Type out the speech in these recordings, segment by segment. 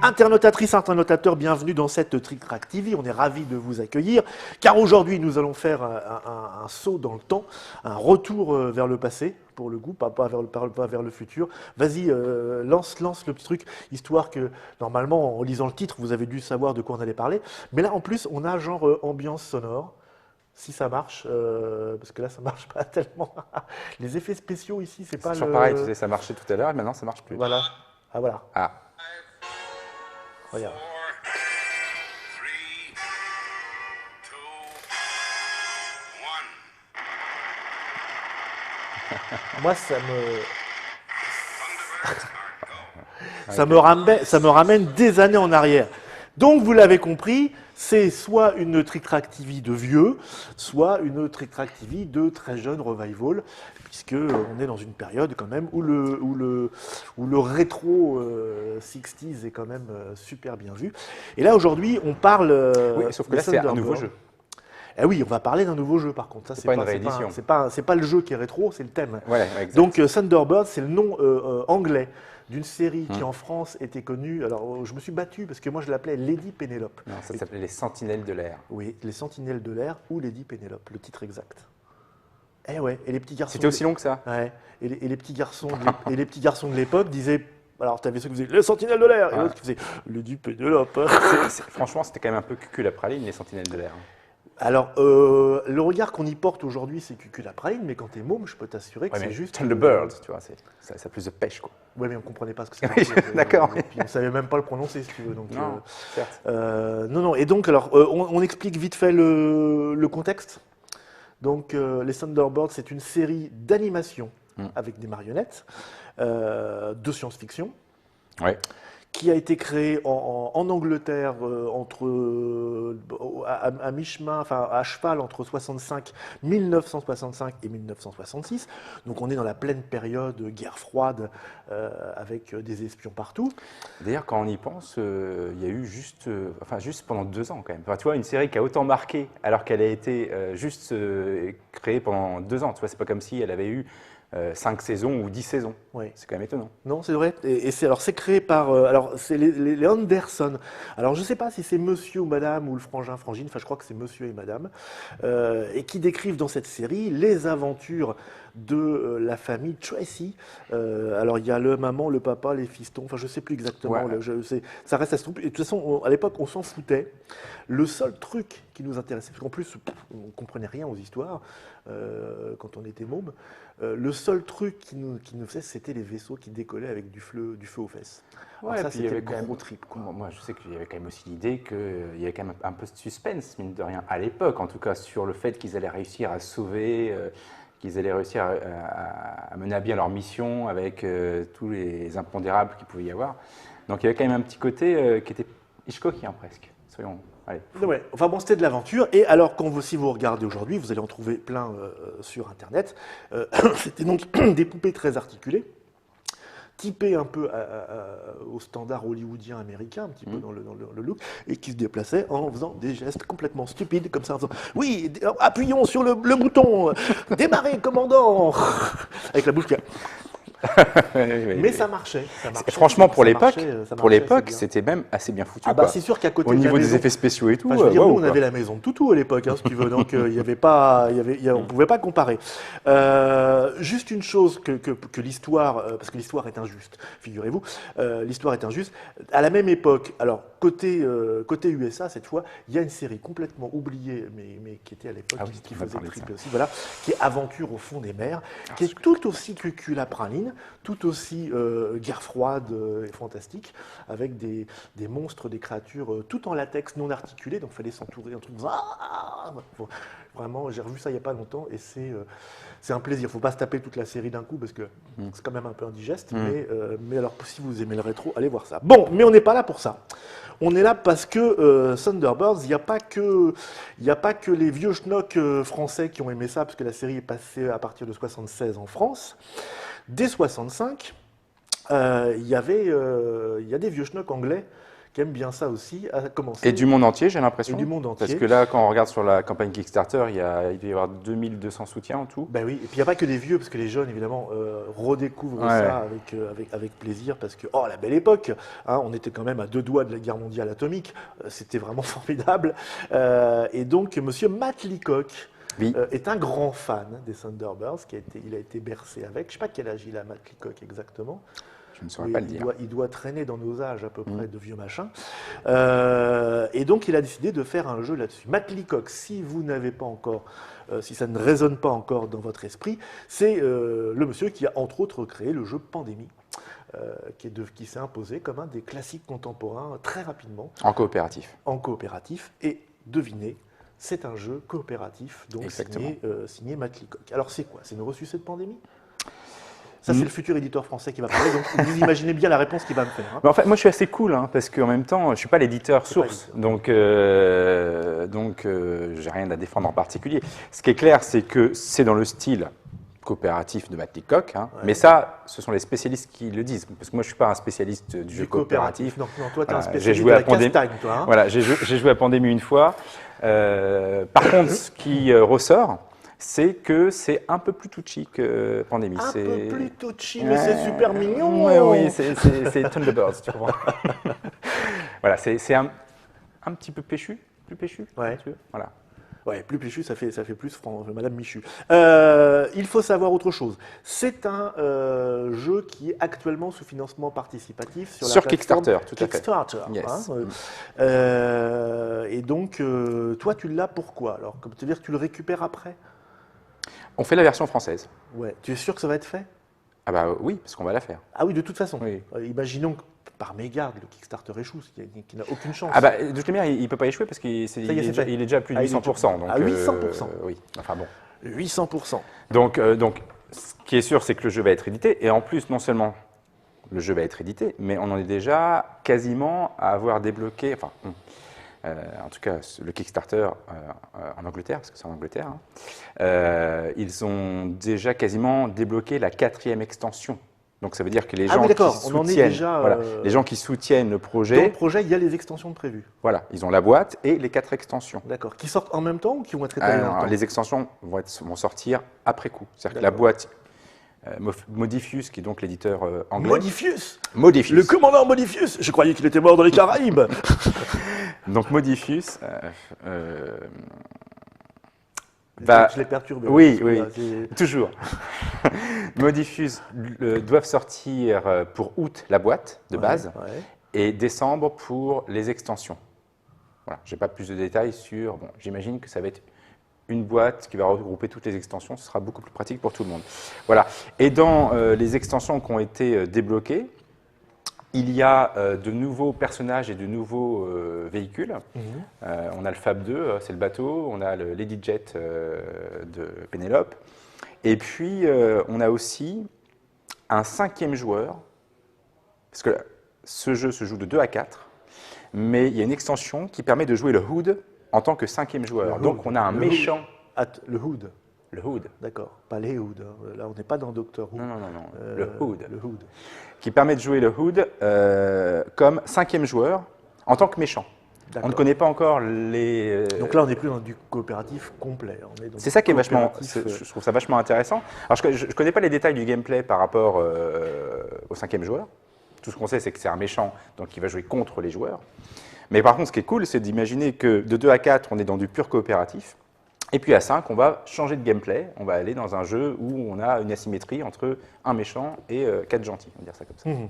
Internautatrices, internautateurs, bienvenue dans cette Trick Track TV. On est ravis de vous accueillir, car aujourd'hui nous allons faire un saut dans le temps, un retour vers le passé, pour le coup, pas vers le futur. Vas-y, lance le petit truc, histoire que, normalement, en lisant le titre, vous avez dû savoir de quoi on allait parler. Mais là, en plus, on a genre ambiance sonore. Si ça marche, parce que là ça marche pas tellement. Les effets spéciaux ici, c'est pas toujours pareil, tu sais, ça marchait tout à l'heure et maintenant ça marche plus. Voilà. Ah voilà. Ah. Regarde. Moi, ça me ramène des années en arrière. Donc, vous l'avez compris, c'est soit une Trick Track TV de vieux, soit une Trick Track TV de très jeune revival, puisque on est dans une période quand même où le rétro 60s est quand même super bien vu. Et là, aujourd'hui, on parle. Oui, sauf que là, c'est un nouveau jeu. Eh oui, on va parler d'un nouveau jeu par contre. Ça, c'est pas une réédition. C'est pas le jeu qui est rétro, c'est le thème. Ouais, exact. Donc Thunderbird, c'est le nom anglais d'une série qui en France était connue. Alors je me suis battu parce que moi je l'appelais Lady Penelope. Non, ça s'appelait Les Sentinelles de l'air. Oui, Les Sentinelles de l'air ou Lady Penelope, le titre exact. Eh ouais, et les petits garçons. C'était aussi long que ça. Ouais, et les petits garçons de l'époque disaient. Alors, tu avais ceux qui faisaient les Sentinelles de l'air et l'autre qui faisait Lady Penelope. Franchement, c'était quand même un peu cucul-la-praline, les Sentinelles de l'air. Alors, le regard qu'on y porte aujourd'hui, c'est cucul-la-praline, mais quand t'es môme, je peux t'assurer que c'est juste. Thunderbird, tu vois, ça a plus de pêche, quoi. Oui, mais on ne comprenait pas ce que c'était. D'accord. Et puis on ne savait même pas le prononcer, si tu veux. Donc, non, certes. Non. Et donc, alors, on explique vite fait le contexte. Donc, les Thunderbirds, c'est une série d'animation avec des marionnettes de science-fiction. Ouais. Qui a été créé en Angleterre à mi-chemin, enfin à cheval entre 1965 et 1966. Donc on est dans la pleine période guerre froide avec des espions partout. D'ailleurs, quand on y pense, il y a eu juste pendant 2 ans quand même. Enfin, tu vois, une série qui a autant marqué alors qu'elle a été créée pendant 2 ans. Tu vois, c'est pas comme si elle avait eu 5 saisons ou 10 saisons. Oui. C'est quand même étonnant. Non, c'est vrai. Et c'est créé par c'est les Anderson. Alors je ne sais pas si c'est monsieur ou madame ou le frangin frangine, enfin je crois que c'est monsieur et madame, et qui décrivent dans cette série les aventures de la famille Tracy. Alors il y a le maman, le papa, les fistons, enfin je ne sais plus exactement. Ouais. Ça reste à se tromper. Et de toute façon, à l'époque, on s'en foutait. Le seul truc qui nous intéressait, parce qu'en plus, on ne comprenait rien aux histoires quand on était môme, le seul truc qui nous faisait, c'était les vaisseaux qui décollaient avec du feu aux fesses. Ouais, alors ça, c'était le gros trip. Quoi. Moi, je sais qu'il y avait quand même aussi l'idée qu'il y avait quand même un peu de suspense, mine de rien, à l'époque, en tout cas, sur le fait qu'ils allaient réussir à sauver, qu'ils allaient réussir à mener à bien leur mission avec tous les impondérables qu'il pouvait y avoir. Donc il y avait quand même un petit côté qui était Hitchcockien presque. Soyons. Allez. Ouais. Enfin bon, c'était de l'aventure. Et alors, si vous regardez aujourd'hui, vous allez en trouver plein sur Internet. C'était donc des poupées très articulées, typées un peu au standard hollywoodien américain, un petit peu dans le look, et qui se déplaçaient en faisant des gestes complètement stupides, comme ça, en faisant « Oui, appuyons sur le bouton, démarrez, commandant !» Avec la bouche qui a... Mais ça marchait. Franchement, pour l'époque, c'était même assez bien foutu. C'est sûr qu'à côté au niveau des effets spéciaux et tout. Enfin, nous, on avait la maison de Toutou à l'époque, si tu veux, donc on ne pouvait pas comparer. Juste une chose que l'histoire, parce que l'histoire est injuste, figurez-vous, l'histoire est injuste. À la même époque, alors côté USA cette fois, il y a une série complètement oubliée, mais qui était à l'époque, qui faisait triper aussi, voilà, qui est Aventure au fond des mers, qui est tout aussi cucul-la-praline, tout aussi guerre froide et fantastique, avec des monstres, des créatures, tout en latex non articulé, donc il fallait s'entourer un truc. Vraiment, j'ai revu ça il n'y a pas longtemps et c'est un plaisir. Il ne faut pas se taper toute la série d'un coup parce que c'est quand même un peu indigeste, mais alors si vous aimez le rétro, allez voir ça. Bon, mais on n'est pas là pour ça. On est là parce que Thunderbirds, il n'y a pas que les vieux schnocks français qui ont aimé ça, parce que la série est passée à partir de 1976 en France. Dès 1965, il y a des vieux schnocks anglais qui aime bien ça aussi, a commencé. Et du monde entier, j'ai Et l'impression. du monde entier. Parce que là, quand on regarde sur la campagne Kickstarter, il doit y avoir 2200 soutiens en tout. Ben oui, et puis il n'y a pas que des vieux, parce que les jeunes, évidemment, redécouvrent Ouais. ça avec plaisir, parce que, oh, la belle époque, hein, on était quand même à 2 doigts de la guerre mondiale atomique, c'était vraiment formidable. Et donc, monsieur Matt Leacock Oui. est un grand fan des Thunderbirds, il a été bercé avec, je ne sais pas quel âge il a, Matt Leacock, exactement. Je ne saurais Oui, pas le dire. il doit traîner dans nos âges à peu près Mm. de vieux machins. Et donc il a décidé de faire un jeu là-dessus. Matt Leacock, si vous n'avez pas encore, si ça ne résonne pas encore dans votre esprit, c'est le monsieur qui a entre autres créé le jeu Pandémie, qui s'est imposé comme un des classiques contemporains très rapidement En coopératif. en coopératif. Et devinez, c'est un jeu coopératif, donc Exactement. signé Matt Leacock. Alors c'est quoi? C'est une ressucée de Pandémie? Ça, c'est le futur éditeur français qui va parler, donc vous imaginez bien la réponse qu'il va me faire. Hein. Mais en fait, moi, je suis assez cool, hein, parce qu'en même temps, je ne suis pas l'éditeur C'est pas source. l'éditeur. Donc, j'ai rien à défendre en particulier. Ce qui est clair, c'est que c'est dans le style coopératif de Matt Leacock, hein, Ouais. mais ça, ce sont les spécialistes qui le disent. Parce que moi, je ne suis pas un spécialiste du jeu Du coopératif. Non, toi, tu es un Voilà, j'ai spécialiste joué de à la Pandémie. castagne, toi. Hein. Voilà, j'ai joué à Pandémie une fois. Par contre, ce qui ressort, c'est que c'est un peu plus touchy que Pandémie. Un C'est- peu plus touchy, mais c'est super mignon. Ouais, oui, c'est Thunderbirds, tu comprends. Voilà, c'est un petit peu péchu, plus péchu, Ouais. si tu veux. Voilà. Ouais, plus péchu, ça fait plus Madame Michu. Il faut savoir autre chose. C'est un jeu qui est actuellement sous financement participatif sur la Sur plateforme Kickstarter, tout à fait. Kickstarter. Yes. Et donc, toi, tu l'as pourquoi? Alors, comme te dire que tu le récupères après? On fait la version française. Ouais. Tu es sûr que ça va être fait? Ah bah oui, parce qu'on va la faire. Ah oui, de toute façon. Oui. Imaginons que par mégarde, le Kickstarter échoue, qui n'a aucune chance. Ah bah, de toute manière, il ne peut pas échouer parce qu'il il Ça y est, est, c'est déjà- fait. il est déjà à plus de Ah, il est 800%. Donc, à 800%. oui, enfin bon. 800%. Donc, ce qui est sûr, c'est que le jeu va être édité. Et en plus, non seulement le jeu va être édité, mais on en est déjà quasiment à avoir débloqué, enfin, en tout cas, le Kickstarter en Angleterre, parce que c'est en Angleterre, hein, ils ont déjà quasiment débloqué la 4e extension. Donc ça veut dire que les Ah gens oui, qui d'accord, on en est soutiennent, déjà, voilà, les gens qui soutiennent le Dans le projet, projet, il y a les extensions de prévues. voilà, ils ont la boîte et les 4 extensions. D'accord. Qui sortent en même temps ou qui vont être étalées dans le temps? Les extensions vont sortir après coup. C'est-à-dire que la D'accord. boîte Modifius, qui est donc l'éditeur anglais. Modifius Modifius. Le commandant Modifius Je croyais qu'il était mort dans les Caraïbes. Donc Modifius va. Je l'ai perturbé. Oui, parce que oui. là, c'est- Toujours. Modifius doivent sortir pour août la boîte de base Ouais, ouais. et décembre pour les extensions. Voilà, je n'ai pas plus de détails sur. Bon, j'imagine que ça va être une boîte qui va regrouper toutes les extensions. Ce sera beaucoup plus pratique pour tout le monde. Voilà. Et dans les extensions qui ont été débloquées, il y a de nouveaux personnages et de nouveaux véhicules. Mhm. On a le Fab 2, c'est le bateau. On a le Lady Jet de Pénélope. Et puis, on a aussi un 5e joueur. Parce que ce jeu se joue de 2 à 4. Mais il y a une extension qui permet de jouer le Hood en tant que 5e joueur. Le Donc, Hood. on a un Le méchant. Le Hood. Le Hood. D'accord. Pas les Hood. Hein. Là, on n'est pas dans Doctor Who. Non, non, non, non. Le Hood. Le Hood. Qui permet de jouer le Hood comme 5e joueur en tant que méchant. On D'accord. ne connaît pas encore les. Donc là, on n'est plus dans du coopératif complet. On est dans C'est du ça qui est vachement. coopératif, Je trouve ça vachement intéressant. Alors, je ne connais pas les détails du gameplay par rapport au 5e joueur. Tout ce qu'on sait, c'est que c'est un méchant, donc il va jouer contre les joueurs. Mais par contre, ce qui est cool, c'est d'imaginer que de 2 à 4, on est dans du pur coopératif. Et puis à 5, on va changer de gameplay. On va aller dans un jeu où on a une asymétrie entre un méchant et 4 gentils. On va dire ça comme ça. Mhm.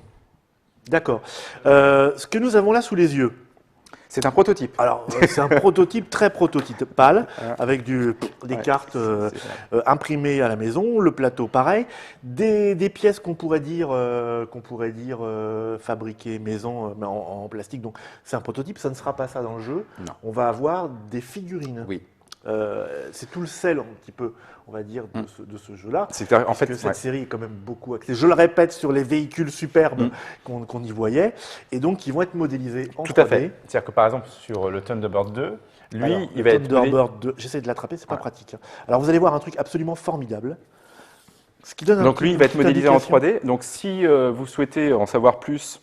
D'accord. Ce que nous avons là sous les yeux, C'est un prototype. alors c'est un prototype très prototypal, avec des Ouais, cartes c'est ça. imprimées à la maison, le plateau pareil, des pièces qu'on pourrait dire, fabriquées maison, mais en plastique. Donc c'est un prototype, ça ne sera pas ça dans le jeu. Non. On va avoir des figurines. Oui. C'est tout le sel, un petit peu, on va dire, de ce jeu-là. En fait, Parce que ouais. cette série est quand même beaucoup axée, je le répète, sur les véhicules superbes qu'on y voyait, et donc qui vont être modélisés en Tout 3D. à fait. C'est-à-dire que par exemple, sur le Thunderbird 2, lui, Alors, il le va être. Thunderbird 2, j'essaie de l'attraper, c'est pas pratique. Hein. Alors vous allez voir un truc absolument formidable. Ce qui donne Donc lui, il va être une petite modélisé en indication. 3D. Donc si vous souhaitez en savoir plus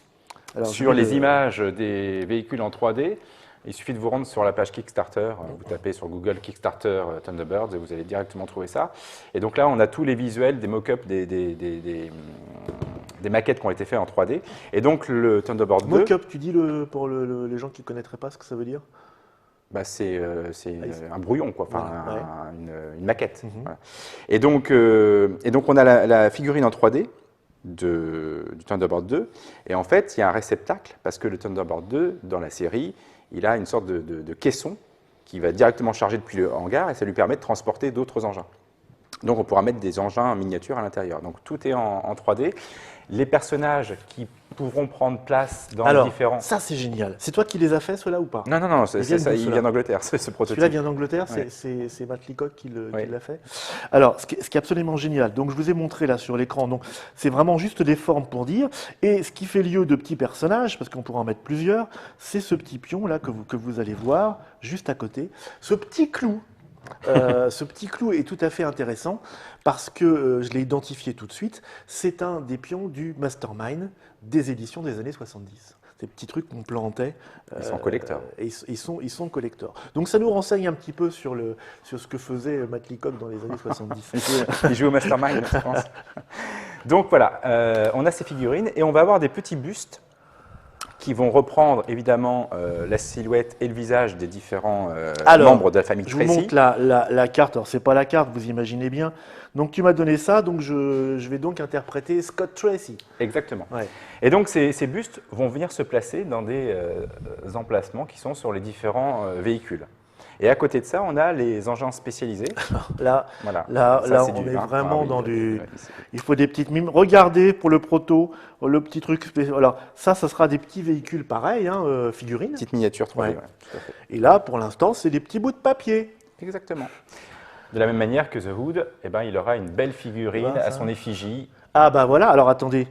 Alors, je sur vais les le- images des véhicules en 3D. Il suffit de vous rendre sur la page Kickstarter, vous tapez sur Google Kickstarter Thunderbirds et vous allez directement trouver ça. Et donc là, on a tous les visuels des mock-ups, des maquettes qui ont été faites en 3D. Et donc le Thunderbird 2, Mock-up, tu dis pour les gens qui ne connaîtraient pas ce que ça veut dire? bah, c'est un brouillon, quoi, enfin, Voilà, une maquette. Mhm. Voilà. Et donc on a la figurine en 3D du Thunderbird 2. Et en fait, il y a un réceptacle, parce que le Thunderbird 2, dans la série, il a une sorte de caisson qui va directement charger depuis le hangar et ça lui permet de transporter d'autres engins. Donc on pourra mettre des engins miniatures à l'intérieur. Donc tout est en 3D. Les personnages qui pourront prendre place dans Alors, les différents... ça c'est génial. C'est toi qui les as fait, ceux-là, ou pas? Non, non, non, Ils viennent d'où, il ceux-là? vient d'Angleterre, ce prototype. Celui-là vient d'Angleterre, Ouais. c'est Matt Leacock qui Ouais. l'a fait. Alors, ce qui est absolument génial, donc je vous ai montré là sur l'écran, donc c'est vraiment juste des formes pour dire, et ce qui fait lieu de petits personnages, parce qu'on pourra en mettre plusieurs, c'est ce petit pion là que vous allez voir juste à côté, ce petit clou. Ce petit clou est tout à fait intéressant parce que je l'ai identifié tout de suite. C'est un des pions du Mastermind des éditions des années 70. Ces petits trucs qu'on plantait. Ils sont collecteurs. Et ils sont collecteurs. Donc ça nous renseigne un petit peu sur ce que faisait Matt Leacock dans les années 70. Il joue au Mastermind, je pense. Donc voilà, on a ces figurines et on va avoir des petits bustes qui vont reprendre évidemment la silhouette et le visage des différents Alors, membres de la famille Je vous Tracy. montre la carte. Alors, c'est pas la carte, vous imaginez bien. Donc, tu m'as donné ça, donc je vais donc interpréter Scott Tracy. Exactement. Ouais. Et donc ces bustes vont venir se placer dans des emplacements qui sont sur les différents véhicules. Et à côté de ça, on a les engins spécialisés. Là, Voilà. là, Ça, là, c'est on du est 1. vraiment Ah oui, dans du. c'est- Il faut des petites mimes. Regardez pour le proto, le petit truc spécial. Alors, ça sera des petits véhicules pareils, hein, figurines. Petite miniature 3D. Ouais. Ouais, tout à fait. Et là, pour l'instant, c'est des petits bouts de papier. Exactement. De la même manière que The Hood, eh ben, il aura une belle figurine Voilà, à ça. son effigie. Ah, bah voilà. Alors, attendez.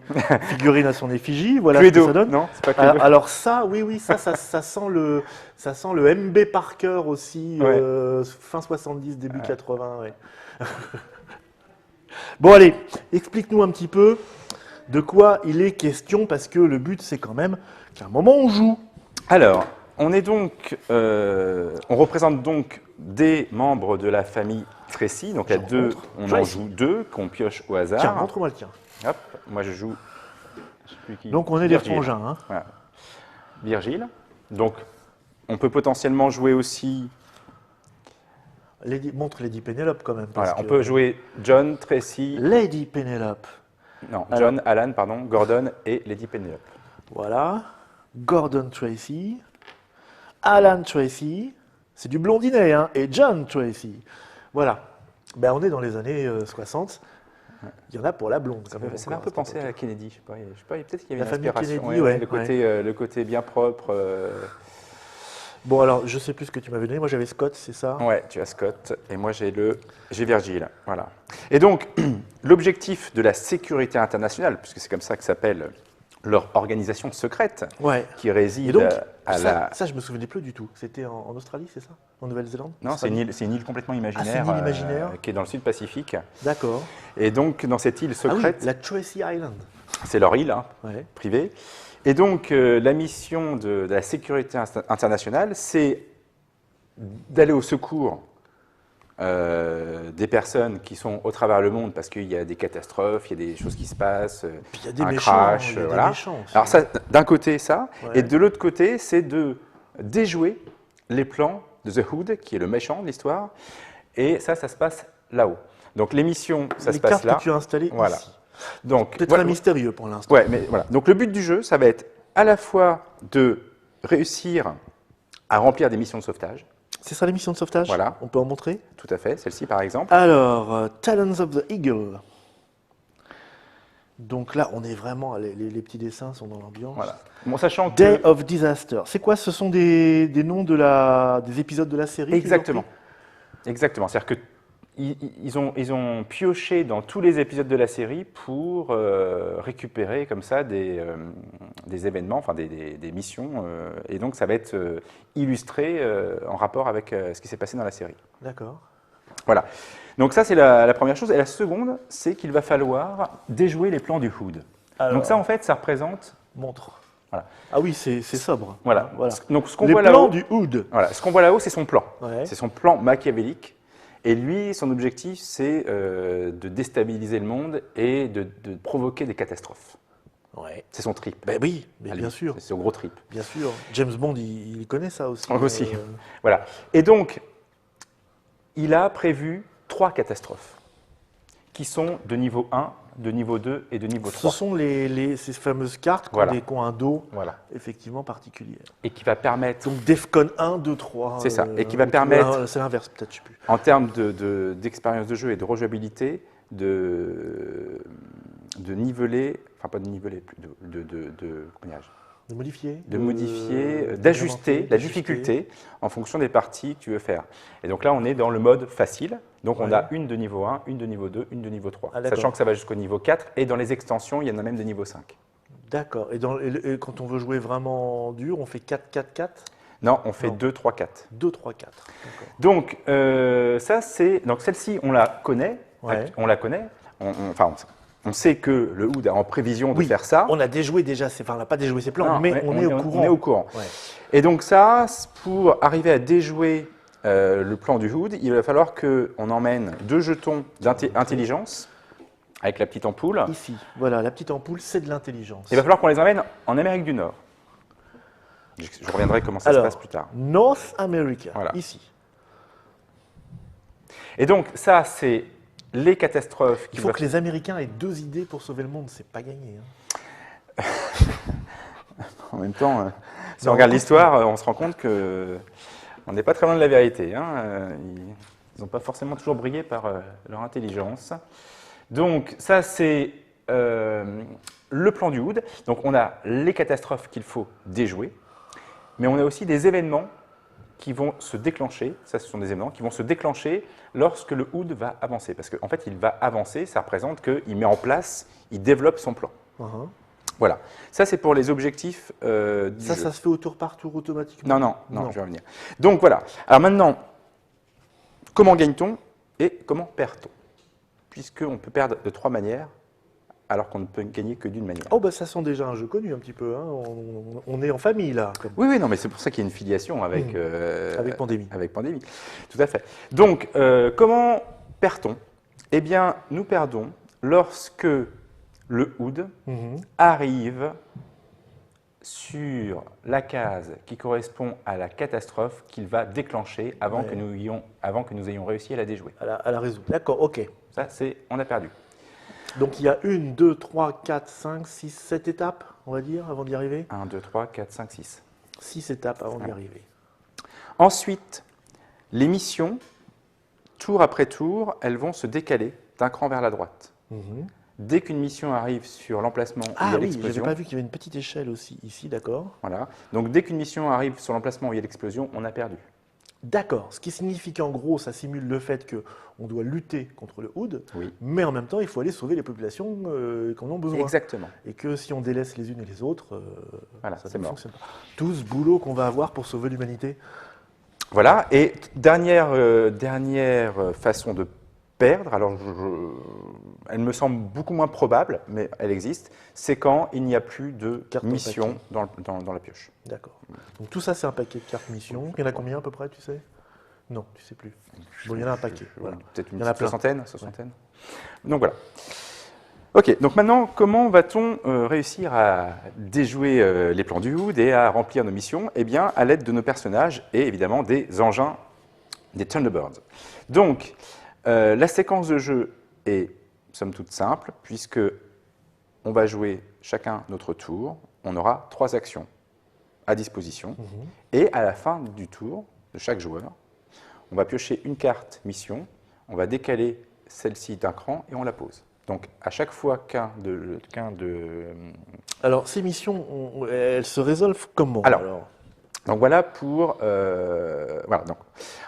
Figurine à son effigie. Voilà ce que Cluedo, ça donne. non, c'est pas Cluedo. Alors ça, oui, ça sent le MB Parker aussi, Ouais. fin 70, début 80. Ouais. Bon, allez, explique-nous un petit peu de quoi il est question, parce que le but, c'est quand même qu'à un moment, on joue. Alors, on représente donc des membres de la famille Tracy. Donc, il y a J'en deux, montre. on en Tracy. joue deux qu'on pioche au hasard. Tiens, montre-moi le tien. Hop, moi je joue. Je sais plus qui. Donc, on est des Virgile. frangins. Hein. Voilà. Virgile. Donc, on peut potentiellement jouer aussi. Montre Lady Penelope quand même. parce Voilà, on que- peut jouer John, Tracy. Lady Penelope. Non, Alors. John, Alan, pardon, Gordon et Lady Penelope. Voilà. Gordon Tracy. Alan Tracy. C'est du blondinet, hein. Et John Tracy. Voilà. Ben, on est dans les années 60. Il y en a pour la blonde. Ça quand même, m'a un encore, peu à pensé cette à Kennedy. Je sais pas, peut-être qu'il y avait La une famille inspiration. Kennedy, ouais, le côté bien propre. Bon, alors, je sais plus ce que tu m'avais donné. Moi, j'avais Scott, c'est ça? Ouais, tu as Scott et moi j'ai Virgile. Voilà. Et donc, l'objectif de la sécurité internationale, puisque c'est comme ça que s'appelle leur organisation secrète, Ouais. qui Et réside donc, à ça, je me souvenais plus du tout. C'était en Australie, c'est ça? En Nouvelle-Zélande? Non, c'est une île complètement imaginaire, une île imaginaire. qui est dans le sud Pacifique. D'accord. Et donc, dans cette île Ah oui, secrète, la Tracy Island. c'est leur île hein, Ouais. privée. Et donc, la mission de la sécurité internationale, c'est d'aller au secours des personnes qui sont au travers le monde parce qu'il y a des catastrophes, il y a des choses qui se passent, Puis il y a des un méchants. crash, Il y a des voilà. méchants aussi. Alors ça, d'un côté ça, Ouais. et de l'autre côté, c'est de déjouer les plans de The Hood, qui est le méchant de l'histoire, et ça se passe là-haut. Donc l'émission, ça les se passe cartes là. que tu as installées Voilà. ici. Donc C'est voilà. très mystérieux pour l'instant. Ouais, mais voilà. Donc le but du jeu, ça va être à la fois de réussir à remplir des missions de sauvetage, C'est ça l'émission de sauvetage? Voilà. On peut en montrer? tout à fait, celle-ci par exemple. Alors, Talons of the Eagle. Donc là, on est vraiment, les petits dessins sont dans l'ambiance. Voilà. Bon, sachant que Day of Disaster. C'est quoi? Ce sont des noms des épisodes de la série? qu'ils ont exactement, pris exactement. C'est-à-dire que ils ont pioché dans tous les épisodes de la série pour récupérer comme ça des événements, enfin des missions, et donc ça va être illustré en rapport avec ce qui s'est passé dans la série. D'accord. Voilà. Donc ça c'est la première chose. Et la seconde, c'est qu'il va falloir déjouer les plans du Hood. Alors, Donc ça en fait, ça représente montre. Voilà. Ah oui, c'est sobre. Voilà. Voilà. Donc ce qu'on Les voit plans là-haut, du Hood. voilà, ce qu'on voit là-haut, c'est son plan. Ouais. C'est son plan machiavélique. Et lui, son objectif, c'est de déstabiliser le monde et de provoquer des catastrophes. Ouais. C'est son trip. Ben oui, mais à lui. bien sûr. C'est son gros trip. Bien sûr. James Bond, il connaît ça aussi. Aussi. Voilà. Et donc, il a prévu 3 catastrophes qui sont de niveau 1, de niveau 2 et de niveau Ce 3. sont ces fameuses cartes qui Voilà. ont un dos Voilà. effectivement particulier. Et qui va permettre, Donc Defcon 1, 2, 3. C'est ça. Et qui va permettre- C'est l'inverse, peut-être, je sais plus. en termes d'expérience de jeu et de rejouabilité, de niveler, enfin pas de niveler, plus comment dirais-je, De modifier. de modifier, d'agrémenter, d'ajuster la d'ajuster. difficulté en fonction des parties que tu veux faire. Et donc là, on est dans le mode facile. Donc on Ouais. a une de niveau 1, une de niveau 2, une de niveau 3. Ah, d'accord. Sachant que ça va jusqu'au niveau 4. Et dans les extensions, il y en a même de niveau 5. D'accord. Et quand on veut jouer vraiment dur, on fait 4, 4, 4 Non, on fait Non. 2, 3, 4. 2, 3, 4. D'accord. Donc, ça, c'est. Donc, celle-ci, on la connaît. Ouais. On la connaît. On sait que le Hood a en prévision de Oui, faire ça. On a déjoué déjà, on n'a pas déjoué ses plans, Non, mais on est au courant. On est au courant. Ouais. Et donc, ça, pour arriver à déjouer le plan du Hood, il va falloir qu'on emmène 2 jetons d'intelligence avec la petite ampoule. Ici, voilà, la petite ampoule, c'est de l'intelligence. Il va falloir qu'on les emmène en Amérique du Nord. Je reviendrai comment ça Alors, se passe plus tard. North America, Voilà. ici. Et donc, ça, c'est les catastrophes Il faut que les Américains aient 2 idées pour sauver le monde, c'est pas gagné. Hein. En même temps, si Non, on regarde en l'histoire, on se rend compte que on n'est pas très loin de la vérité. Hein. Ils n'ont pas forcément toujours brillé par leur intelligence. Donc ça, c'est le plan du Hood. Donc on a les catastrophes qu'il faut déjouer, mais on a aussi des événements qui vont se déclencher. Ça, ce sont des événements qui vont se déclencher lorsque le Hood va avancer. Parce qu'en fait, il va avancer, ça représente qu'il met en place, il développe son plan. Uh-huh. Voilà. Ça, c'est pour les objectifs du jeu. Ça se fait au tour par tour automatiquement? Non, je vais revenir. Donc voilà. Alors maintenant, comment gagne-t-on et comment perd-on? Puisqu'on peut perdre de 3 manières, alors qu'on ne peut gagner que d'une manière. Oh, bah ça sent déjà un jeu connu un petit peu. Hein. On est en famille là. Oui, non, mais c'est pour ça qu'il y a une filiation avec, Avec Pandémie. Avec Pandémie. Tout à fait. Donc, comment perd-on? Eh bien, nous perdons lorsque le Hood arrive sur la case qui correspond à la catastrophe qu'il va déclencher avant, que nous ayons réussi à la déjouer. À la résoudre. D'accord, ok. Ça, on a perdu. Donc il y a 1, 2, 3, 4, 5, 6, 7 étapes, on va dire, avant d'y arriver? 1, 2, 3, 4, 5, 6. 6 étapes avant d'y arriver. Ensuite, les missions, tour après tour, elles vont se décaler d'un cran vers la droite. Dès qu'une mission arrive sur l'emplacement où il y a oui, l'explosion, j'avais pas vu qu'il y avait une petite échelle aussi ici, d'accord. voilà. Donc dès qu'une mission arrive sur l'emplacement où il y a l'explosion, on a perdu. D'accord, ce qui signifie qu'en gros, ça simule le fait qu'on doit lutter contre le Hood, Oui. mais en même temps, il faut aller sauver les populations qui en ont besoin. Exactement. Et que si on délaisse les unes et les autres, Voilà, ça c'est ne mort. fonctionne pas. Tout ce boulot qu'on va avoir pour sauver l'humanité. Voilà. Et dernière façon de perdre, alors elle me semble beaucoup moins probable, mais elle existe, c'est quand il n'y a plus de Carte en mission dans la pioche. D'accord. Donc tout ça, c'est un paquet de cartes mission. Il y en a combien à peu près, tu sais? Non, tu sais plus. Bon, il y en a un paquet. Voilà. Peut-être une Il y en a plein. soixantaine. Donc voilà. Ok, donc maintenant, comment va-t-on réussir à déjouer les plans du Hood et à remplir nos missions? Eh bien, à l'aide de nos personnages et évidemment des engins, des Thunderbirds. Donc, la séquence de jeu est somme toute simple, puisque on va jouer chacun notre tour. On aura 3 actions à disposition. Et à la fin du tour de chaque joueur, on va piocher une carte mission, on va décaler celle-ci d'un cran et on la pose. Donc, à chaque fois qu'un de... Alors, ces missions, elles se résolvent comment? Donc voilà pour... voilà, donc.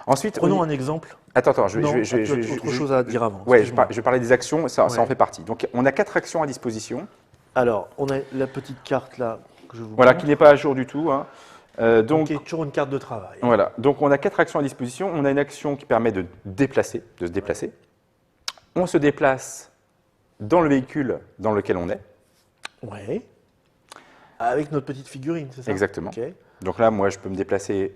Ensuite, Prenons un exemple. Attends, Autre chose à dire avant. Oui, je parlais des actions, ça Ouais. en fait partie. Donc, on a 4 actions à disposition. Alors, on a la petite carte là que je vous Voilà, montre, qui n'est pas à jour du tout. Hein. Donc, qui est toujours une carte de travail. voilà. Donc, on a 4 actions à disposition. On a une action qui permet de se déplacer. On se déplace dans le véhicule dans lequel on est. Ouais. Avec notre petite figurine, c'est ça? Exactement. Ok. Donc là, moi, je peux me déplacer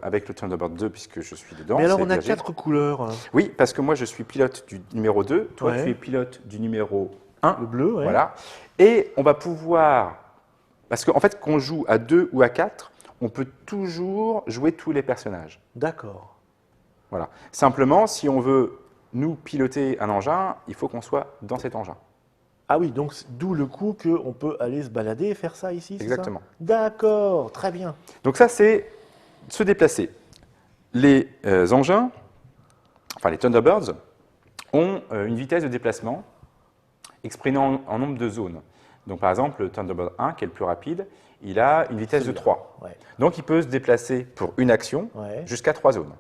avec le Thunderbird 2 puisque je suis dedans. Mais alors, c'est on a dirigé. 4 couleurs. Hein. Oui, parce que moi, je suis pilote du numéro 2, toi, Ouais. tu es pilote du numéro 1. Le bleu, ouais. Voilà. Et on va pouvoir, parce qu'en fait, qu'on joue à 2 ou à 4, on peut toujours jouer tous les personnages. D'accord. Voilà. Simplement, si on veut nous piloter un engin, il faut qu'on soit dans cet engin. Ah oui, donc d'où le coup qu'on peut aller se balader et faire ça ici, c'est ça? Exactement. D'accord, très bien. Donc ça, c'est se déplacer. Les engins, enfin les Thunderbirds, ont une vitesse de déplacement exprimée en nombre de zones. Donc par exemple, le Thunderbird 1, qui est le plus rapide, il a une vitesse de 3. Ouais. Donc il peut se déplacer pour une action Ouais. jusqu'à 3 zones.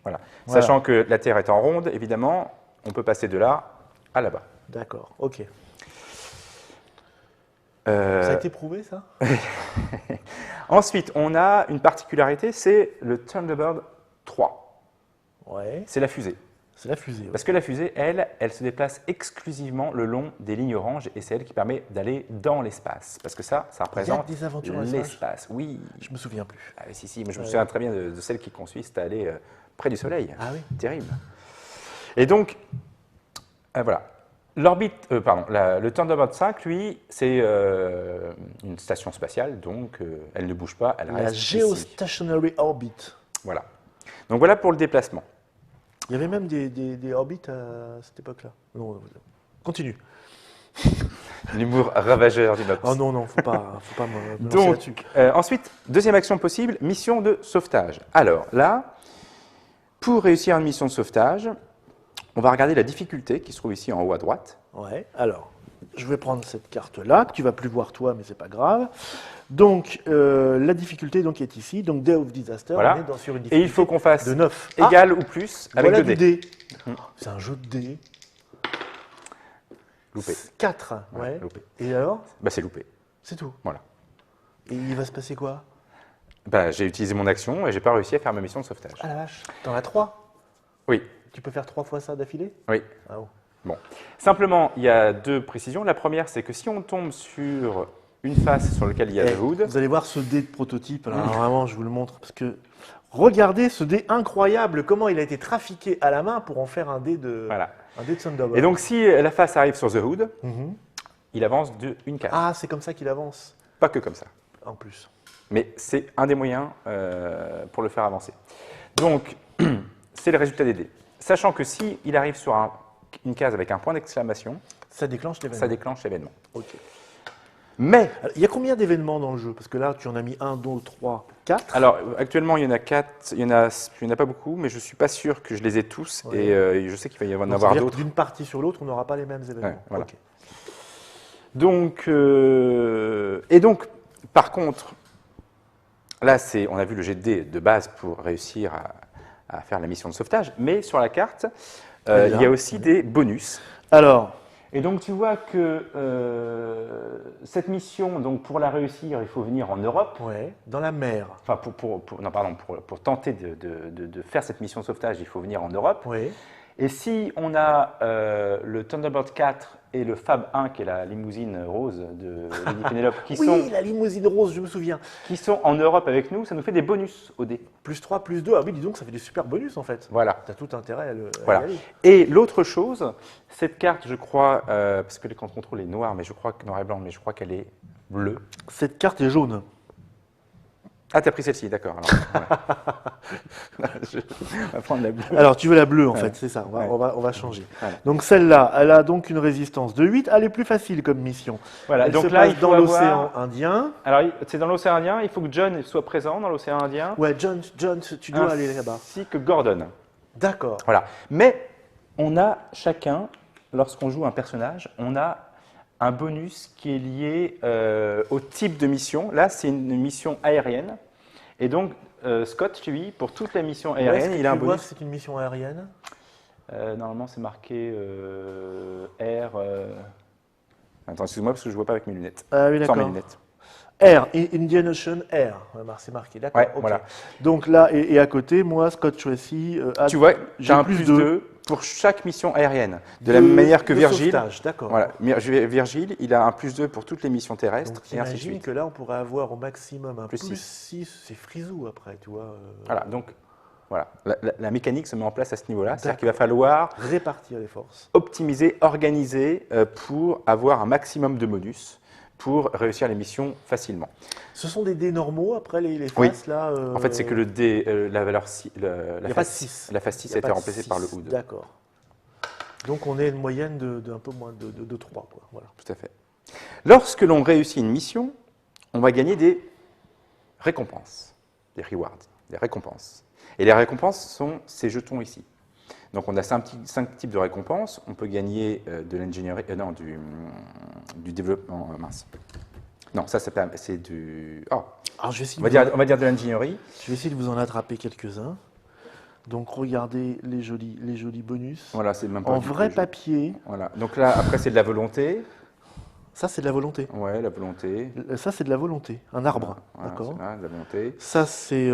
Voilà. Voilà. Sachant que la Terre étant ronde, évidemment, on peut passer de là à là-bas. D'accord, ok. Ça a été prouvé, ça? Ensuite, on a une particularité, c'est le Thunderbird 3. Ouais, C'est la fusée. c'est la fusée. Ouais. Parce que la fusée, elle se déplace exclusivement le long des lignes oranges et c'est elle qui permet d'aller dans l'espace. Parce que ça représente des aventures dans l'espace. l'espace. Oui. Je me souviens plus. Ah, si, mais je me souviens très bien de celle qui consiste à aller près du Soleil. Ah oui. Terrible. Et donc, voilà. L'orbite, le Thunderbird 5, lui, c'est une station spatiale, donc elle ne bouge pas, elle La reste ici. Geostationary Orbit. Voilà. Donc voilà pour le déplacement. Il y avait même des orbites à cette époque-là. Non, continue. L'humour ravageur du Nox. Oh non, faut pas me lancer Donc, là-dessus. ensuite, deuxième action possible, mission de sauvetage. Alors là, pour réussir une mission de sauvetage, on va regarder la difficulté qui se trouve ici en haut à droite. Ouais, alors, je vais prendre cette carte-là, que tu vas plus voir toi, mais c'est pas grave. Donc, la difficulté donc, est ici. Donc, Day of Disaster, Voilà. on est sur une Et difficulté il faut qu'on fasse de 9. égal ou plus avec voilà 2 du dés. dé. C'est un jeu de dés. Loupé. 4. Ouais, Ouais. loupé. Et alors? Bah, c'est loupé. C'est tout. Voilà. Et il va se passer quoi? Bah, j'ai utilisé mon action et j'ai pas réussi à faire ma mission de sauvetage. Ah la vache. T'en as 3. Oui, Tu peux faire 3 fois ça d'affilée? oui. Ah oh. Bon. Simplement, il y a 2 précisions. La première, c'est que si on tombe sur une face sur laquelle il y a Eh, The Hood, vous allez voir ce dé de prototype. Alors, vraiment, je vous le montre parce que regardez ce dé incroyable. Comment il a été trafiqué à la main pour en faire un dé de voilà. Thunderbird. Et donc, si la face arrive sur The Hood, Mhm. il avance d'une case. Ah, c'est comme ça qu'il avance. Pas que comme ça. En plus. Mais c'est un des moyens pour le faire avancer. Donc, c'est le résultat des dés. Sachant que si il arrive sur une case avec un point d'exclamation, Ça déclenche l'événement. ça déclenche l'événement. Ok. Mais, Alors, il y a combien d'événements dans le jeu? Parce que là, tu en as mis 1, 2, 3, 4. alors actuellement il y en a 4, il y en a pas beaucoup, mais je ne suis pas sûr que je les ai tous Ouais. et je sais qu'il va y en Donc, ça avoir veut dire que d'autres. d'une partie sur l'autre, on n'aura pas les mêmes événements. Ouais, voilà. Ok. Donc, et donc, par contre, là on a vu le jet de dés de base pour réussir à faire la mission de sauvetage, mais sur la carte, Très bien. il y a aussi des bonus. Alors, Et donc tu vois que cette mission, donc pour la réussir, il faut venir en Europe. ouais, dans la mer. Enfin, pour tenter de faire cette mission de sauvetage, il faut venir en Europe. Oui. Et si on a le Thunderbird 4 et le Fab 1, qui est la limousine rose de Lady Penelope, Oui, la limousine rose, je me souviens. qui sont en Europe avec nous, ça nous fait des bonus au dé. Plus 3, plus 2. Ah oui, dis donc, ça fait des super bonus en fait. Voilà. T'as tout intérêt à y Voilà. aller. Et l'autre chose, cette carte, je crois, parce que l'écran de contrôle est noir, mais je crois que noir et blanc, mais je crois qu'elle est bleue. Cette carte est jaune. Ah, t'as pris celle-ci, d'accord. Je vais prendre la bleue. Alors, tu veux la bleue en Ouais. fait, c'est ça. Ouais. On va changer. Voilà. Donc, celle-là, elle a donc une résistance de 8. Elle est plus facile comme mission. Voilà, Elle donc se là, passe il faut dans l'océan avoir... Indien. Alors, c'est dans l'océan Indien, il faut que John soit présent dans l'océan Indien. Ouais, John, tu dois aller là-bas. Ainsi que Gordon. D'accord. Voilà. Mais on a chacun, lorsqu'on joue un personnage, on a un bonus qui est lié au type de mission. Là, c'est une mission aérienne. Et donc, Scott, lui, pour toute la mission Où est-ce aérienne, que il a un tu vois bonus. que c'est une mission aérienne. Normalement, c'est marqué Air. Attends, excuse-moi, parce que je ne vois pas avec mes lunettes. Ah oui, Sans mes d'accord. lunettes. Air, Indian Ocean Air. Ouais, c'est marqué, d'accord. Ouais, ok. voilà. Donc là, et à côté, moi, Scott Tracy, Tu vois, j'ai j'ai un plus plus deux. 2 pour chaque mission aérienne. De la même manière que de Virgile. sauvetage, d'accord. Voilà, Virgile, il a un +2 pour toutes les missions terrestres, Donc et ainsi de t'imagines suite. que là, on pourrait avoir au maximum un Plus plus six. 6, c'est frisou après, tu vois. Voilà, donc voilà, la mécanique se met en place à ce niveau-là. C'est-à-dire D'accord. qu'il va falloir Répartir les forces. optimiser, organiser pour avoir un maximum de bonus pour réussir les missions facilement. Ce sont des dés normaux après les Oui. faces là En fait, c'est que le dé, la valeur y a pas de six. la face 6 Il y a a été pas de remplacée par le six. HUD. D'accord. Donc on est une moyenne de un peu moins de 3, quoi. Voilà. Tout à fait. Lorsque l'on réussit une mission, on va gagner des récompenses, des rewards, des récompenses. Et les récompenses sont ces jetons ici. Donc on a 5 types de récompenses. On peut gagner de l'ingénierie, non, du développement, mince. Non, ça c'est du... Oh, Alors je vais essayer, on va dire de l'ingénierie. je vais essayer de vous en attraper quelques-uns. Donc regardez les jolis bonus. Voilà, c'est même pas En du vrai jeu. papier, Voilà. Donc là, après, c'est de la volonté. ça c'est de la volonté. Ouais, la volonté. Ça c'est de la volonté. Un arbre, Voilà, d'accord. c'est là, de la volonté. Ça c'est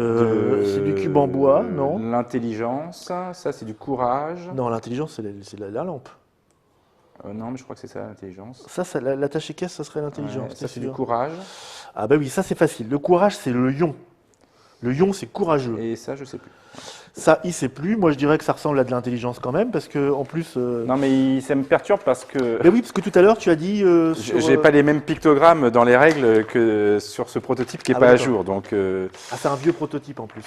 du cube en bois, non? L'intelligence, ça c'est du courage. Non, l'intelligence c'est la lampe. Non, mais je crois que c'est ça, l'intelligence. Ça la tâche et caisse, ça serait l'intelligence. Ouais, ça t'es c'est du sûr? courage. Ah bah oui, ça c'est facile. Le courage c'est le lion. Le lion c'est courageux. Et ça, je sais plus. Ça, il sait plus. Moi, je dirais que ça ressemble à de l'intelligence quand même, parce que en plus. Non, mais ça me perturbe parce que Mais oui, parce que tout à l'heure, tu as dit. j'ai pas les mêmes pictogrammes dans les règles que sur ce prototype qui n'est Ah pas oui, à d'accord. jour. Donc, Ah, c'est un vieux prototype en plus.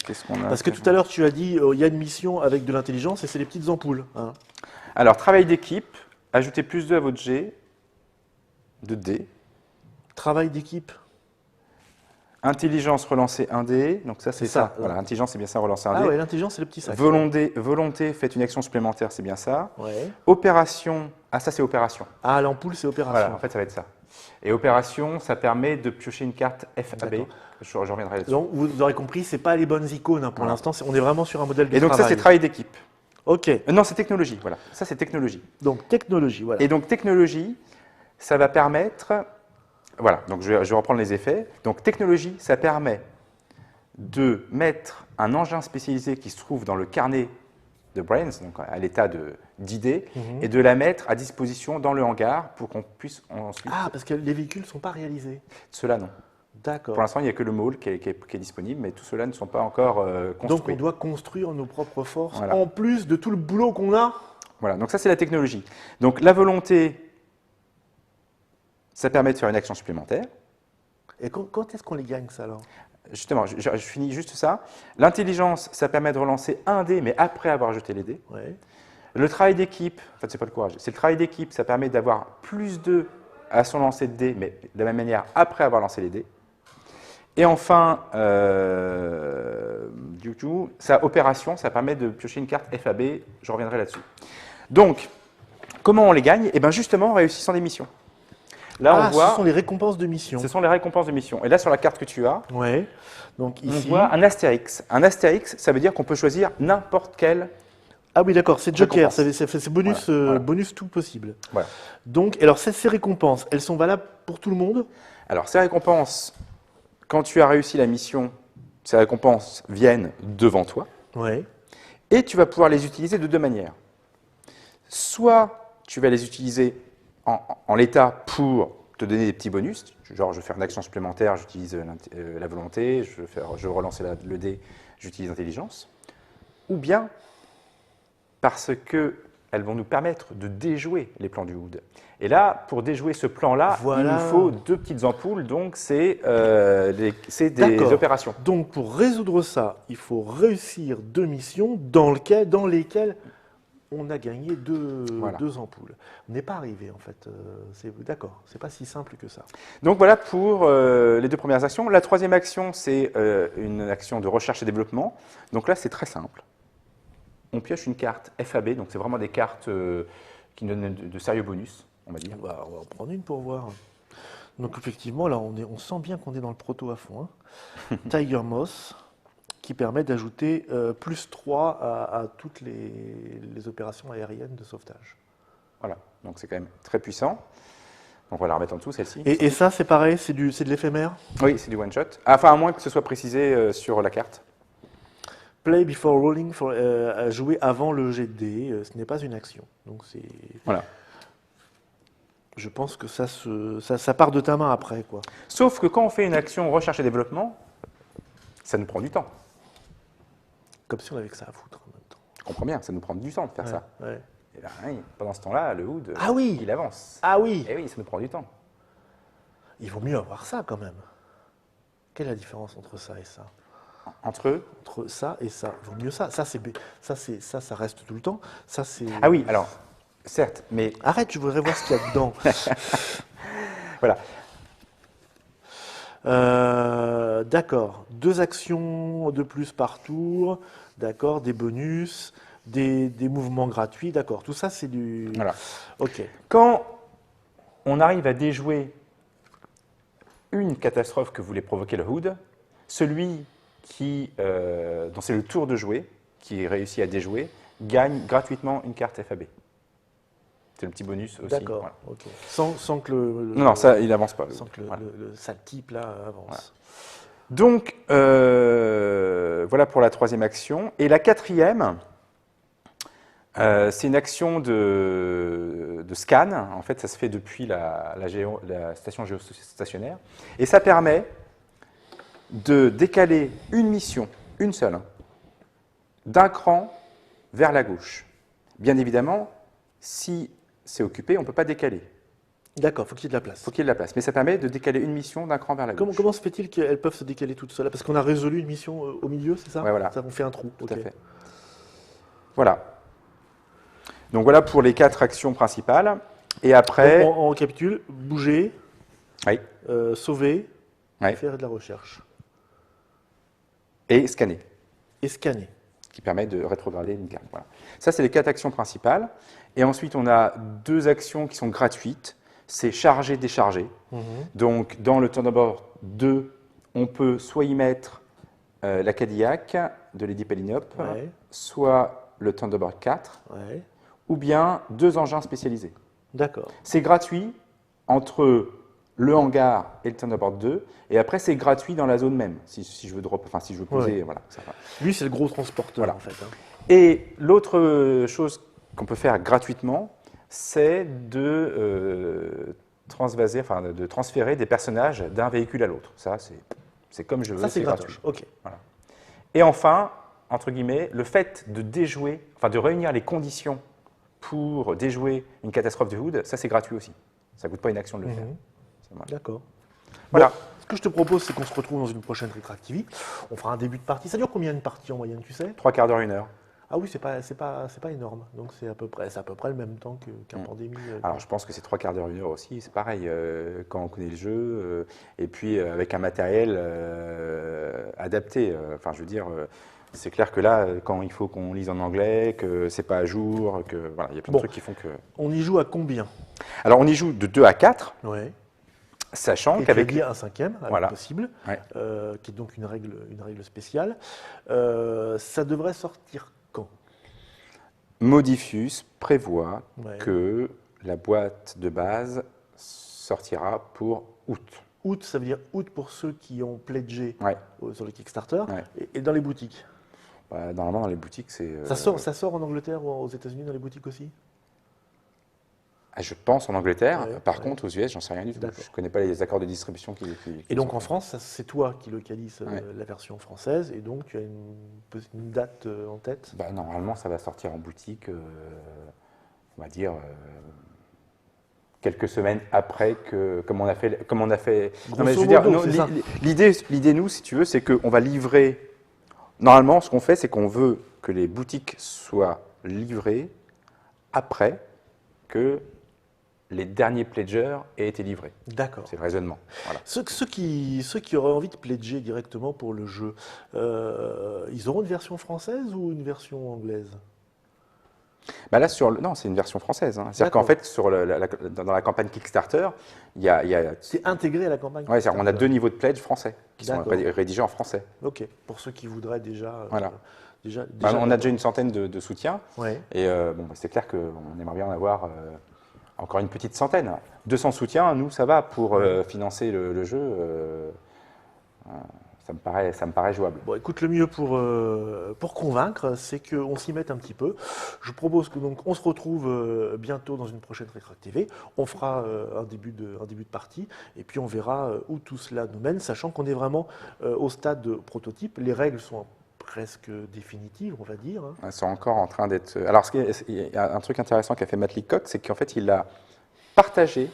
qu'est-ce qu'on a? Parce que tout à l'heure, tu as dit il y a une mission avec de l'intelligence et c'est les petites ampoules. Hein. Alors, travail d'équipe, ajoutez +2 à votre G de D. Travail d'équipe. Intelligence, relancer 1 dé. Donc ça, c'est C'est ça, ça. Voilà, intelligence, c'est bien ça, relancer 1 Ah dé. ouais, l'intelligence, c'est le petit sac. Volonté, faites une action supplémentaire, c'est bien ça. Ouais. Opération, ça c'est opération. Ah, l'ampoule, c'est opération. Voilà, en fait ça va être ça. Et opération, ça permet de piocher une carte FAB. D'accord. Je reviendrai là-dessus. Donc, vous aurez compris, c'est pas les bonnes icônes hein, pour Voilà. l'instant. On est vraiment sur un modèle de Et donc ça c'est travail d'équipe. Ok. Non, c'est technologie, voilà. Ça c'est technologie. Donc, technologie, voilà. Et donc technologie, ça va permettre... Voilà, donc je vais reprendre les effets. Donc technologie, ça permet de mettre un engin spécialisé qui se trouve dans le carnet de Brains, donc à l'état d'idée, et de la mettre à disposition dans le hangar pour qu'on puisse ensuite... Ah, parce que les véhicules ne sont pas réalisés. Cela non. D'accord. Pour l'instant, il n'y a que le môle qui est disponible, mais tout cela ne sont pas encore Donc, construits. on doit construire nos propres forces, Voilà. en plus de tout le boulot qu'on a. Voilà, donc ça c'est la technologie. Donc la volonté, ça permet de faire une action supplémentaire. Et quand est-ce qu'on les gagne, ça, alors? Justement, je finis juste ça. L'intelligence, ça permet de relancer un dé, mais après avoir jeté les dés. Ouais. Le travail d'équipe, en fait c'est pas le courage, c'est le travail d'équipe, ça permet d'avoir +2 à son lancer de dés, mais de la même manière après avoir lancé les dés. Et enfin, du coup, sa opération, ça permet de piocher une carte FAB, je reviendrai là-dessus. Donc, comment on les gagne? Eh bien justement en réussissant des missions. Là, on voit, ce sont les récompenses de mission. ce sont les récompenses de mission. Et là, sur la carte que tu as, Ouais. Donc on ici. voit un astérix. Un astérix, ça veut dire qu'on peut choisir n'importe quel. Ah oui, d'accord, c'est Joker, Récompense. c'est bonus, Voilà, voilà. bonus tout possible. Voilà. Donc, alors ces récompenses, elles sont valables pour tout le monde? Alors, ces récompenses, quand tu as réussi la mission, ces récompenses viennent devant toi. Ouais. Et tu vas pouvoir les utiliser de deux manières. Soit tu vas les utiliser en l'état pour te donner des petits bonus, genre je vais faire une action supplémentaire, j'utilise la volonté, je vais relancer le dé, j'utilise l'intelligence. Ou bien parce qu'elles vont nous permettre de déjouer les plans du HUD. Et là, pour déjouer ce plan-là, Voilà. il nous faut deux petites ampoules, donc c'est des D'accord. opérations. Donc, pour résoudre ça, il faut réussir deux missions dans lesquelles on a gagné deux ampoules. On n'est pas arrivé, en fait. D'accord, c'est pas si simple que ça. Donc voilà pour les deux premières actions. La troisième action, c'est une action de recherche et développement. Donc là, c'est très simple. On pioche une carte FAB, donc c'est vraiment des cartes qui nous donnent de sérieux bonus, on va dire. On va en prendre une pour voir. Donc, effectivement, là, on sent bien qu'on est dans le proto à fond. Hein. Tiger Moss, qui permet d'ajouter +3 à toutes les opérations aériennes de sauvetage. Voilà, donc c'est quand même très puissant. Donc on va la remettre en dessous, celle-ci. Et ça, c'est pareil, c'est de l'éphémère? Oui, c'est du one-shot. Enfin, à moins que ce soit précisé sur la carte. Play before rolling, jouer avant le jet de dés, ce n'est pas une action. Donc c'est, Voilà. je pense que ça part de ta main après, quoi. Sauf que quand on fait une action recherche et développement, ça nous prend du temps. Comme si on avait que ça à foutre en même temps. Je comprends bien, ça nous prend du temps de faire Ouais, ça. ouais. Et ben, oui, pendant ce temps-là, le HUD, Ah oui. il avance. Ah oui, Et oui, ça nous prend du temps. il vaut mieux avoir ça quand même. Quelle est la différence entre ça et ça? Entre eux. Entre ça et ça, il vaut mieux ça. Ça reste tout le temps. Ça c'est. Ah oui, alors, certes, mais Arrête, je voudrais voir ce qu'il y a dedans. voilà. D'accord. 2 actions de plus par tour. D'accord. Des bonus, des mouvements gratuits. D'accord. Tout ça, c'est du. Voilà. Ok. Quand on arrive à déjouer une catastrophe que voulait provoquer le HUD, celui dont c'est le tour de jouer, qui réussit à déjouer, gagne gratuitement une carte FAB. C'est le petit bonus aussi. D'accord. Voilà. Ok. Sans que le. Non, ça, il n'avance pas. Sans que Voilà. le sale type là avance. Voilà. Donc, voilà pour la troisième action. Et la quatrième, c'est une action de scan. En fait, ça se fait depuis la station géostationnaire. Et ça permet de décaler une mission, une seule, d'un cran vers la gauche. Bien évidemment, si c'est occupé, on ne peut pas décaler. D'accord, faut qu'il y ait de la place. Il faut qu'il y ait de la place. Mais ça permet de décaler une mission d'un cran vers la gauche. Comment se fait-il qu'elles peuvent se décaler toutes seules? Parce qu'on a résolu une mission au milieu, c'est ça? Ouais, voilà. Ça, on fait un trou. Tout Ok. à fait. Voilà. Donc voilà pour les 4 actions principales. Et après, Donc, on récapitule, bouger, oui, sauver, Ouais. faire de la recherche. et scanner, Et scanner. qui permet de rétrograder une carte. Voilà. Ça, c'est les 4 actions principales. Et ensuite, on a 2 actions qui sont gratuites. C'est charger, décharger. Donc, dans le Thunderbird 2, on peut soit y mettre la Cadillac de Lady Penelope, Ouais. soit le Thunderbird 4, Ouais. ou bien 2 engins spécialisés. D'accord. C'est gratuit entre le hangar et le Thunderbird 2, et après c'est gratuit dans la zone même, si je veux drop, enfin si je veux poser, Ouais. voilà. Ça va. Lui, c'est le gros transporteur, Voilà. en fait. Hein. Et l'autre chose qu'on peut faire gratuitement, c'est de transvaser, enfin de transférer des personnages d'un véhicule à l'autre. Ça, c'est comme je veux, Ça, c'est gratuit. gratuit. Ok. Et enfin, entre guillemets, le fait de déjouer, enfin de réunir les conditions pour déjouer une catastrophe de HUD, ça c'est gratuit aussi. Ça ne coûte pas une action de le faire. C'est mal. D'accord. Voilà. Bon, ce que je te propose, c'est qu'on se retrouve dans une prochaine Retractivity. On fera un début de partie. Ça dure combien de parties en moyenne, tu sais? 3 quarts d'heure, 1 heure. Ah oui, c'est pas énorme. Donc c'est à peu près le même temps qu'un pandémie. Alors je pense que c'est 3 quarts d'heure, 1 heure aussi, c'est pareil, quand on connaît le jeu, et puis avec un matériel adapté. Enfin, je veux dire, c'est clair que là, quand il faut qu'on lise en anglais, que c'est pas à jour, que voilà, il y a plein de trucs qui font que. On y joue à combien? Alors on y joue de 2 à 4, Ouais. sachant Et tu as qu'avec. dit un cinquième, avec Voilà. possible, Ouais. qui est donc une règle spéciale. Ça devrait sortir quand? Modifius prévoit Ouais. que la boîte de base sortira pour août. Août, ça veut dire août pour ceux qui ont pledgé Ouais. sur le Kickstarter, Ouais. et dans les boutiques. Bah, normalement, dans les boutiques, c'est. Ça sort en Angleterre ou aux États-Unis dans les boutiques aussi? Je pense en Angleterre. Ouais, Par ouais. contre, aux US, j'en sais rien du tout. D'accord. Je ne connais pas les accords de distribution qui Et donc sont en faits. France, c'est toi qui localise Ouais. la version française, et donc tu as une date en tête? Bah, normalement, ça va sortir en boutique, on va dire, quelques semaines après que, comme on a fait. Non, mais je veux dire, modo, non, c'est ça. l'idée, nous, si tu veux, c'est qu'on va livrer. Normalement, ce qu'on fait, c'est qu'on veut que les boutiques soient livrées après que les derniers pledgers aient été livrés. D'accord. C'est le raisonnement. Voilà. Ceux qui auraient envie de pledger directement pour le jeu, ils auront une version française ou une version anglaise? Bah là, non, c'est une version française. Hein. C'est-à-dire D'accord. qu'en fait, dans la campagne Kickstarter, il y a C'est intégré à la campagne? ouais, on a 2 niveaux de pledge français qui sont D'accord. rédigés en français. Ok, pour ceux qui voudraient déjà. Voilà. déjà Bah, on a déjà une centaine de soutiens. Ouais. Et bon, bah, c'est clair qu'on aimerait bien en avoir encore une petite centaine. 200 soutiens, nous, ça va pour financer le jeu. ça me paraît jouable. Bon, écoute, le mieux pour convaincre, c'est qu'on s'y mette un petit peu. Je propose que donc on se retrouve bientôt dans une prochaine Rétroact TV. On fera un début de partie et puis on verra où tout cela nous mène, sachant qu'on est vraiment au stade de prototype. Les règles sont presque définitives, on va dire. Hein. Elles sont encore en train d'être. Alors, il y a un truc intéressant qu'a fait Matt Leacock, c'est qu'en fait, il a partagé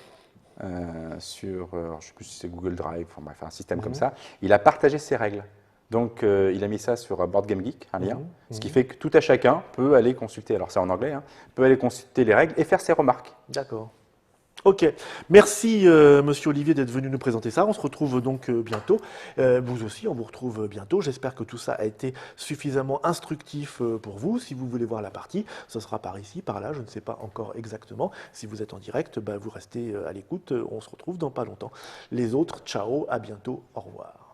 sur, je ne sais plus si c'est Google Drive, enfin bref, un système comme ça, il a partagé ses règles. Donc, il a mis ça sur Board Game Geek, un lien, ce qui fait que tout à chacun peut aller consulter, alors c'est en anglais, hein, peut aller consulter les règles et faire ses remarques. D'accord. Ok, merci Monsieur Olivier d'être venu nous présenter ça. On se retrouve donc bientôt. Vous aussi, on vous retrouve bientôt. J'espère que tout ça a été suffisamment instructif pour vous. Si vous voulez voir la partie, ce sera par ici, par là, je ne sais pas encore exactement. Si vous êtes en direct, vous restez à l'écoute. On se retrouve dans pas longtemps. Les autres, ciao, à bientôt, au revoir.